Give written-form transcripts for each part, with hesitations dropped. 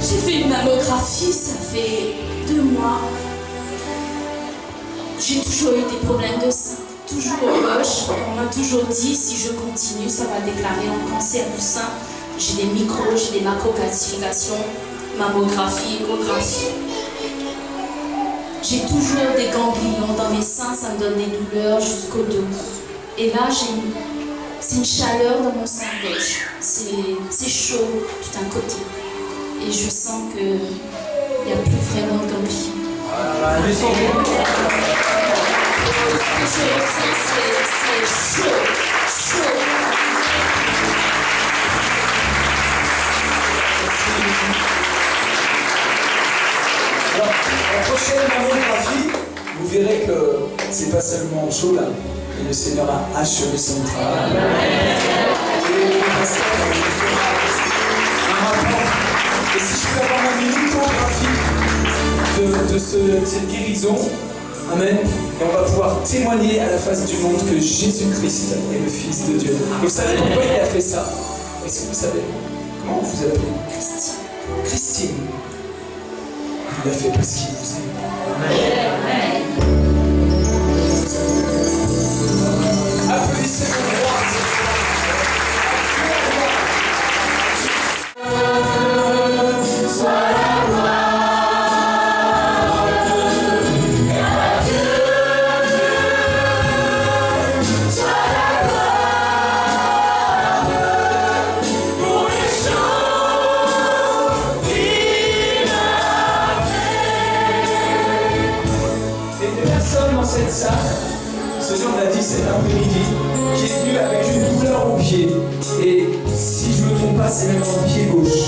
J'ai fait une mammographie, ça fait 2 mois. J'ai toujours eu des problèmes de sein, toujours au gauche. On m'a toujours dit, si je continue, ça va déclarer un cancer du sein. J'ai des micros, j'ai des macrocalcifications, mammographie, échographie. J'ai toujours des ganglions dans mes seins, ça me donne des douleurs jusqu'au dos. Et là, c'est une chaleur dans mon sein gauche. C'est chaud tout d'un côté. Et je sens qu'il n'y a plus vraiment de ganglions. Ce que je ressens, c'est chaud, chaud. Alors, la prochaine mammographie, vous verrez que c'est pas seulement chaud là, mais le Seigneur a achevé son travail. Et le pasteur nous fera un rapport. Et si je peux avoir une lithographie de cette guérison, amen, et on va pouvoir témoigner à la face du monde que Jésus-Christ est le Fils de Dieu. Vous savez pourquoi il a fait ça? Est-ce que vous savez? Comment vous appelez? Christine. Christine. Il l'a fait parce qu'il vous aime. Amen. Applaudissez le roi. Cette salle, ce jour on l'a dit cet après-midi, qui est venu avec une douleur au pied. Et si je ne me trompe pas, c'est même dans le pied gauche.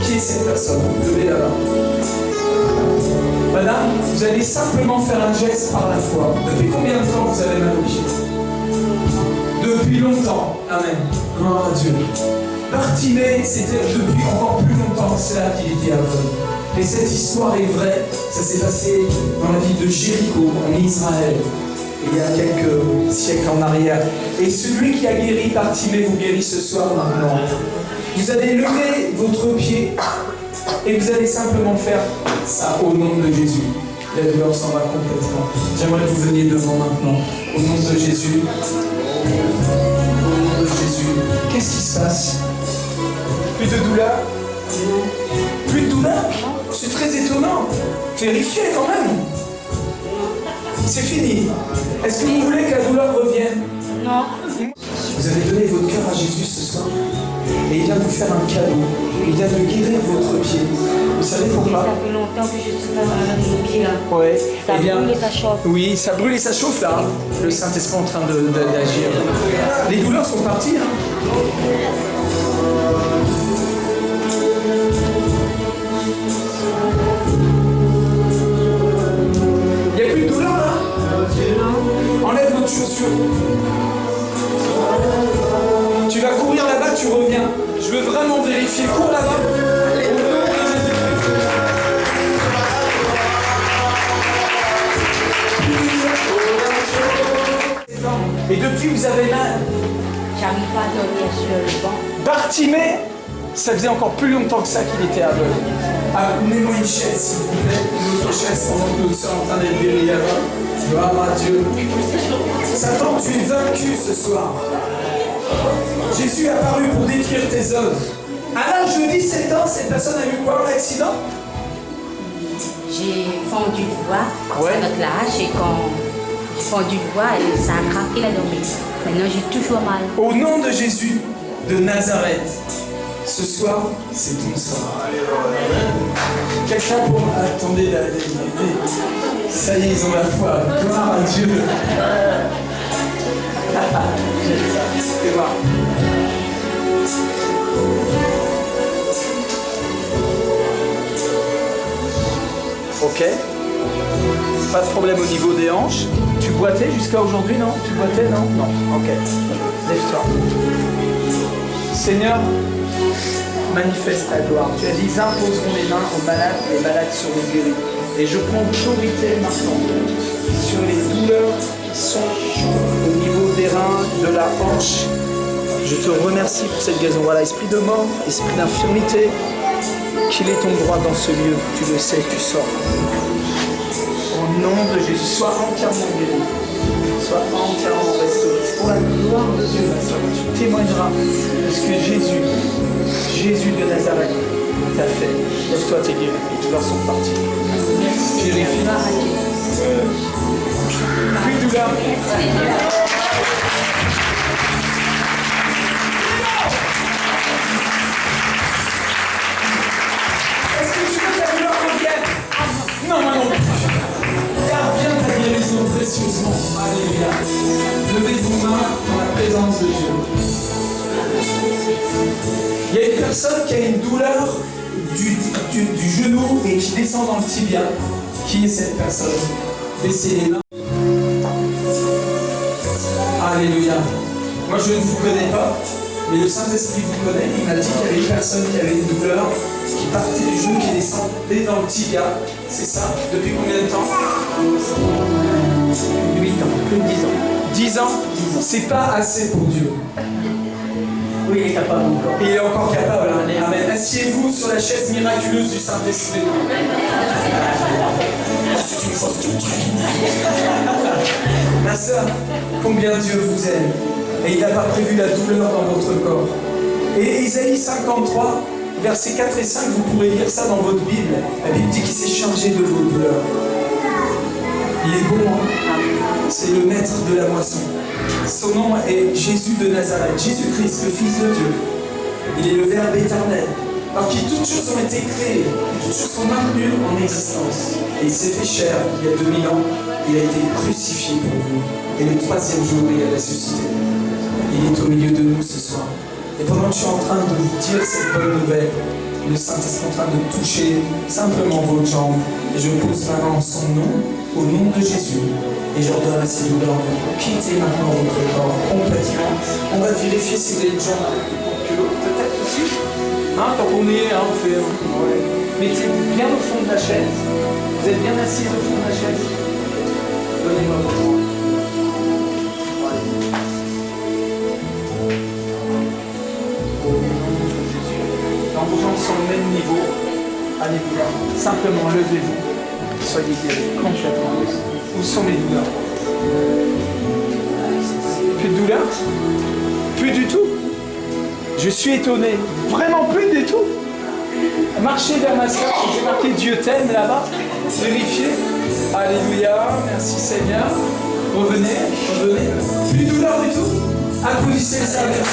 Qui est cette personne? Levez la main. Madame, vous allez simplement faire un geste par la foi. Depuis combien de temps vous avez mal au pied? Depuis longtemps. Amen. Gloire à Dieu. Bartimée, c'était depuis encore plus longtemps cela qu'il était aveugle. Et cette histoire est vraie, ça s'est passé dans la ville de Jéricho, en Israël, il y a quelques siècles en arrière. Et celui qui a guéri Bartimée vous guérit ce soir maintenant. Vous allez lever votre pied et vous allez simplement faire ça au nom de Jésus. La douleur s'en va complètement. J'aimerais que vous veniez devant maintenant. Au nom de Jésus. Au nom de Jésus. Qu'est-ce qui se passe? Plus de douleur? Plus de douleur? C'est très étonnant. Vérifiez quand même. C'est fini. Est-ce que vous voulez que la douleur revienne? Non. Vous avez donné votre cœur à Jésus ce soir. Et il vient de vous faire un cadeau. Il vient de guérir votre pied. Vous savez pourquoi? Ça fait longtemps que je suis pas malade de pied là. Ouais. Ça brûle et ça chauffe. Oui, ça brûle et ça chauffe là. Le Saint-Esprit est en train d'agir. Les douleurs sont parties. Il n'y a plus de douleur là? Enlève votre chaussure. Tu vas courir là-bas, tu reviens. Je veux vraiment vérifier. Cours là-bas. Et depuis, vous avez mal. J'arrive pas à dormir sur le banc. Bartimée, ça faisait encore plus longtemps que ça qu'il était aveugle. Amenez-moi une chaise, s'il vous plaît. Une autre chaise pendant que nous sommes en train d'être guéris là-bas. Gloire à Dieu. Satan, tu es vaincu ce soir. Jésus est apparu pour détruire tes œuvres. À l'âge de 17 ans, cette personne a eu quoi, un accident? J'ai fendu le doigt Ouais. avec la hache et quand j'ai fendu le doigt, ça a craqué la dormie. Maintenant j'ai toujours mal. Au nom de Jésus de Nazareth, ce soir, c'est ton soir. Quelqu'un pour... Attendez, là, ça y est, ils ont la foi. Gloire à Dieu. Fais voir. Ok. Pas de problème au niveau des hanches. Tu boitais jusqu'à aujourd'hui, non? Tu boitais, non? Non. Ok. Lève-toi. Seigneur, manifeste ta gloire. Tu as dit, ils imposeront les mains aux malades, les malades seront guéris. Et je prends autorité maintenant sur les douleurs qui sont au niveau des reins, de la hanche. Je te remercie pour cette guérison. Voilà, esprit de mort, esprit d'infirmité, qu'il est ton droit dans ce lieu. Tu le sais, tu sors. Au nom de Jésus, sois entièrement guéri. Sois entièrement restauré. Pour la gloire de Dieu, ma soeur, tu témoigneras de ce que Jésus de Nazareth t'a fait. Lève-toi, t'es guéri. Les douleurs sont parties. Vérifie. Plus de douleur. Est-ce que tu veux que ta douleur revienne? Non, non, non. Garde bien ta guérison précieusement. Alléluia. Levez vos mains dans la présence de Dieu. Il y a une personne qui a une douleur du genou et qui descend dans le tibia. Qui est cette personne? Baissez les mains. Alléluia. Moi je ne vous connais pas, mais le Saint-Esprit vous connaît. Il m'a dit qu'il y avait une personne qui avait une douleur qui partait du genou, qui descendait dans le tibia. C'est ça? Depuis combien de temps? 8 ans, plus de 10 ans. 10 ans? C'est pas assez pour Dieu. Oui, il est capable encore. Et il est encore capable. Amen. Asseyez-vous sur la chaise miraculeuse du Saint-Esprit. C'est une fausse doctrine. Ma soeur, combien Dieu vous aime. Et il n'a pas prévu la douleur dans votre corps. Et Ésaïe 53, versets 4 et 5, vous pourrez lire ça dans votre Bible. La Bible dit qu'il s'est chargé de vos douleurs. Il est bon, hein? C'est le maître de la moisson. Son nom est Jésus de Nazareth, Jésus-Christ, le Fils de Dieu. Il est le Verbe éternel, par qui toutes choses ont été créées, et toutes choses sont maintenues en existence. Et il s'est fait chair il y a 2000 ans, il a été crucifié pour vous. Et le 3e jour, il a ressuscité. Il est au milieu de nous ce soir. Et pendant que je suis en train de vous dire cette bonne nouvelle, le Saint-Esprit est en train de toucher simplement votre jambe. Et je pose ma main en son nom, au nom de Jésus. Et j'ordonne à ces douleurs de quitter maintenant votre corps complètement. On va vérifier si vous avez une jambe peut-être aussi. Hein, quand on y est, hein, on fait. Ouais. Mettez bien au fond de la chaise. Vous êtes bien assis au fond de la chaise. Donnez-moi votre main. Quand vos jambes sont au même niveau, allez-vous. Simplement levez-vous. Soyez guéris complètement. Où sont les douleurs? Plus de douleurs? Plus du tout? Je suis étonné. Vraiment plus du tout? Marchez vers ma soeur, c'est marqué Dieu t'aime là-bas. Vérifiez. Alléluia. Merci Seigneur. Revenez, revenez. Plus de douleurs du tout? Applaudissez le Seigneur.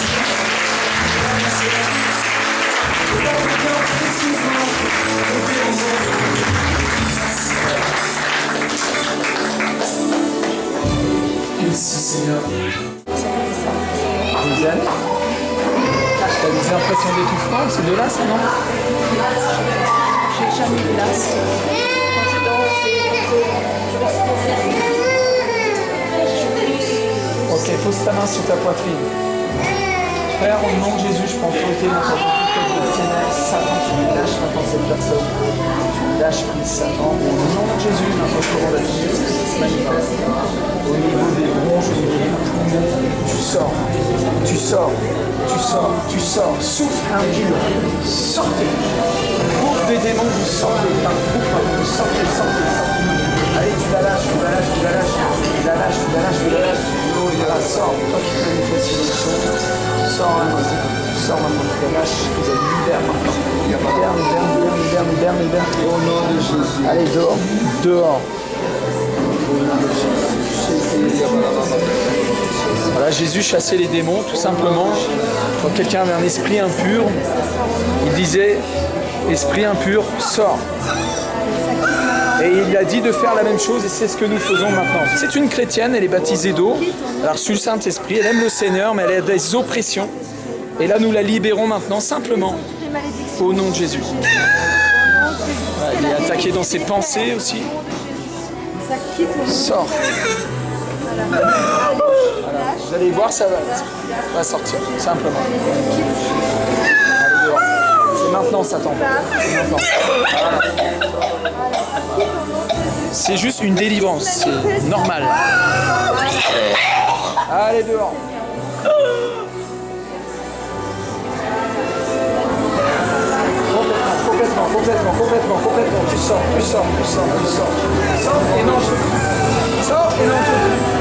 Merci Seigneur. Deuxième. T'as des impressions d'étouffement, c'est de là ça, non? J'ai jamais eu là. Quand je dors, Ok, pose ta main sur ta poitrine. Père, au nom de Jésus, je prends autorité dans ta Satan, tu me lâches maintenant cette personne. Tu me lâches, Satan. Au nom de Jésus, notre courant de Jésus se manifeste. Au niveau des bronches, au niveau des poumons, tu sors, tu sors, tu sors, tu sors. Souffle impur, sortez. Groupe des démons, vous sortez. Par groupe, vous sortez, sortez, sortez. Allez, tu la lâches, tu la lâches, tu la lâches, tu la lâches, tu la lâches, tu la lâches. Oh, il la sort. Toi qui fais une fascination, sors maintenant. Sors maintenant, tu la lâches, vous êtes libère maintenant. Libère. Au nom de Jésus. Allez, dehors, dehors. Voilà, Jésus chassait les démons, tout simplement. Quand quelqu'un avait un esprit impur, il disait, esprit impur, sors. Et il a dit de faire la même chose et c'est ce que nous faisons maintenant. C'est une chrétienne, elle est baptisée d'eau, elle a reçu le Saint-Esprit, elle aime le Seigneur, mais elle a des oppressions. Et là, nous la libérons maintenant, simplement, au nom de Jésus. Voilà, il est attaqué dans ses pensées aussi. Sors. Voilà, vous allez voir, ça va sortir, simplement. Allez, dehors. C'est maintenant, Satan. C'est maintenant. Voilà. C'est juste une délivrance, c'est normal. Allez, dehors. complètement, complètement, complètement. Tu sors, tu sors, tu sors, tu sors. Sors et non, je veux plus. Sors et non, je veux plus.